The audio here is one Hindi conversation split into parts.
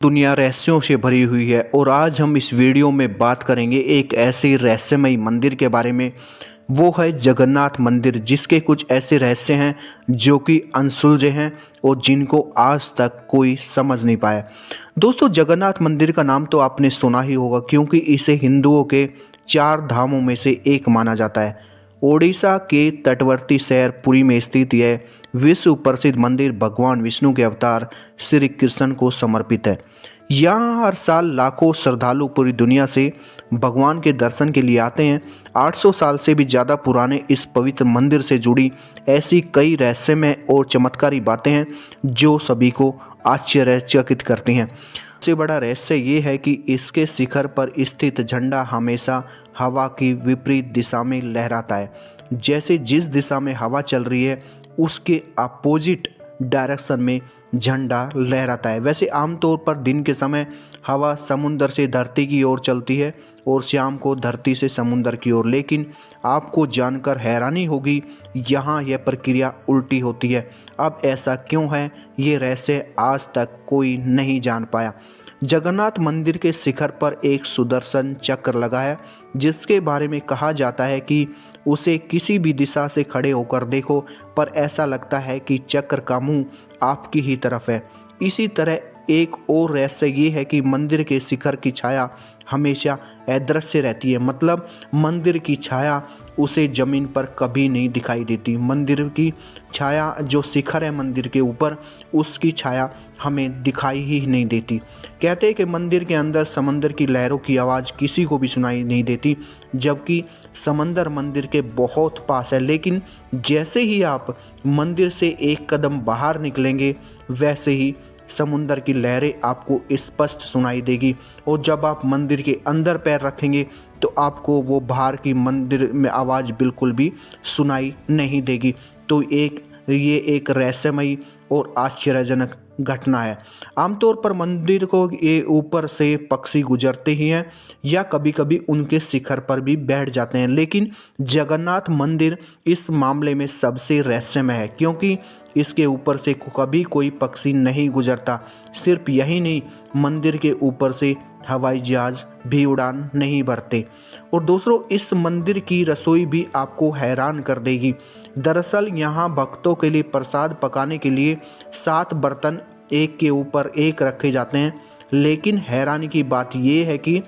दुनिया रहस्यों से भरी हुई है और आज हम इस वीडियो में बात करेंगे एक ऐसे रहस्यमयी मंदिर के बारे में। वो है जगन्नाथ मंदिर, जिसके कुछ ऐसे रहस्य हैं जो कि अनसुलझे हैं और जिनको आज तक कोई समझ नहीं पाया। दोस्तों, जगन्नाथ मंदिर का नाम तो आपने सुना ही होगा, क्योंकि इसे हिंदुओं के 4 धामों में से एक माना जाता है। ओडिशा के तटवर्ती शहर पुरी में स्थित यह विश्व प्रसिद्ध मंदिर भगवान विष्णु के अवतार श्री कृष्ण को समर्पित है। यहाँ हर साल लाखों श्रद्धालु पूरी दुनिया से भगवान के दर्शन के लिए आते हैं। 800 साल से भी ज़्यादा पुराने इस पवित्र मंदिर से जुड़ी ऐसी कई रहस्यमय और चमत्कारी बातें हैं जो सभी को आश्चर्यचकित करती हैं। सबसे बड़ा रहस्य ये है कि इसके शिखर पर स्थित झंडा हमेशा हवा की विपरीत दिशा में लहराता है। जैसे जिस दिशा में हवा चल रही है उसके अपोजिट डायरेक्शन में झंडा लहराता है। वैसे आमतौर पर दिन के समय हवा समुद्र से धरती की ओर चलती है और शाम को धरती से समुद्र की ओर, लेकिन आपको जानकर हैरानी होगी, यहाँ यह प्रक्रिया उल्टी होती है। अब ऐसा क्यों है, ये रहस्य आज तक कोई नहीं जान पाया। जगन्नाथ मंदिर के शिखर पर एक सुदर्शन चक्र लगा है, जिसके बारे में कहा जाता है कि उसे किसी भी दिशा से खड़े होकर देखो पर ऐसा लगता है कि चक्र का मुंह आपकी ही तरफ है। इसी तरह एक और रहस्य ये है कि मंदिर के शिखर की छाया हमेशा अदृश्य रहती है, मतलब मंदिर की छाया उसे जमीन पर कभी नहीं दिखाई देती। मंदिर की छाया, जो शिखर है मंदिर के ऊपर, उसकी छाया हमें दिखाई ही नहीं देती। कहते हैं कि मंदिर के अंदर समंदर की लहरों की आवाज़ किसी को भी सुनाई नहीं देती, जबकि समंदर मंदिर के बहुत पास है। लेकिन जैसे ही आप मंदिर से एक कदम बाहर निकलेंगे, वैसे ही समुंदर की लहरें आपको स्पष्ट सुनाई देगी, और जब आप मंदिर के अंदर पैर रखेंगे तो आपको वो बाहर की मंदिर में आवाज़ बिल्कुल भी सुनाई नहीं देगी। तो ये एक रहस्यमयी और आश्चर्यजनक घटना है। आमतौर पर मंदिर को ये ऊपर से पक्षी गुजरते ही हैं या कभी कभी उनके शिखर पर भी बैठ जाते हैं, लेकिन जगन्नाथ मंदिर इस मामले में सबसे रहस्यमय है, क्योंकि इसके ऊपर से कभी कोई पक्षी नहीं गुजरता। सिर्फ यही नहीं, मंदिर के ऊपर से हवाई जहाज भी उड़ान नहीं भरते। और दूसरों, इस मंदिर की रसोई भी आपको हैरान कर देगी। दरअसल यहाँ भक्तों के लिए प्रसाद पकाने के लिए 7 बर्तन एक के ऊपर एक रखे जाते हैं, लेकिन हैरानी की बात यह है कि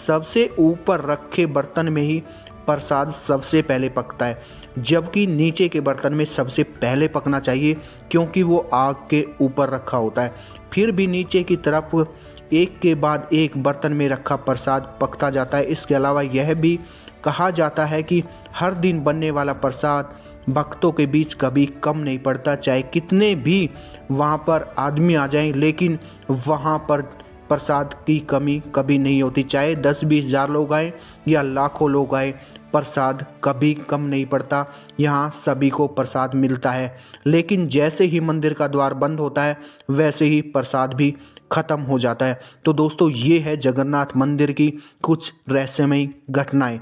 सबसे ऊपर रखे बर्तन में ही प्रसाद सबसे पहले पकता है, जबकि नीचे के बर्तन में सबसे पहले पकना चाहिए, क्योंकि वो आग के ऊपर रखा होता है। फिर भी नीचे की तरफ एक के बाद एक बर्तन में रखा प्रसाद पकता जाता है। इसके अलावा यह भी कहा जाता है कि हर दिन बनने वाला प्रसाद भक्तों के बीच कभी कम नहीं पड़ता, चाहे कितने भी वहाँ पर आदमी आ जाएं, लेकिन वहाँ पर प्रसाद की कमी कभी नहीं होती। चाहे 10-20 हज़ार लोग आए या लाखों लोग आए, प्रसाद कभी कम नहीं पड़ता। यहाँ सभी को प्रसाद मिलता है। लेकिन जैसे ही मंदिर का द्वार बंद होता है, वैसे ही प्रसाद भी खत्म हो जाता है। तो दोस्तों, ये है जगन्नाथ मंदिर की कुछ रहस्यमयी घटनाएं।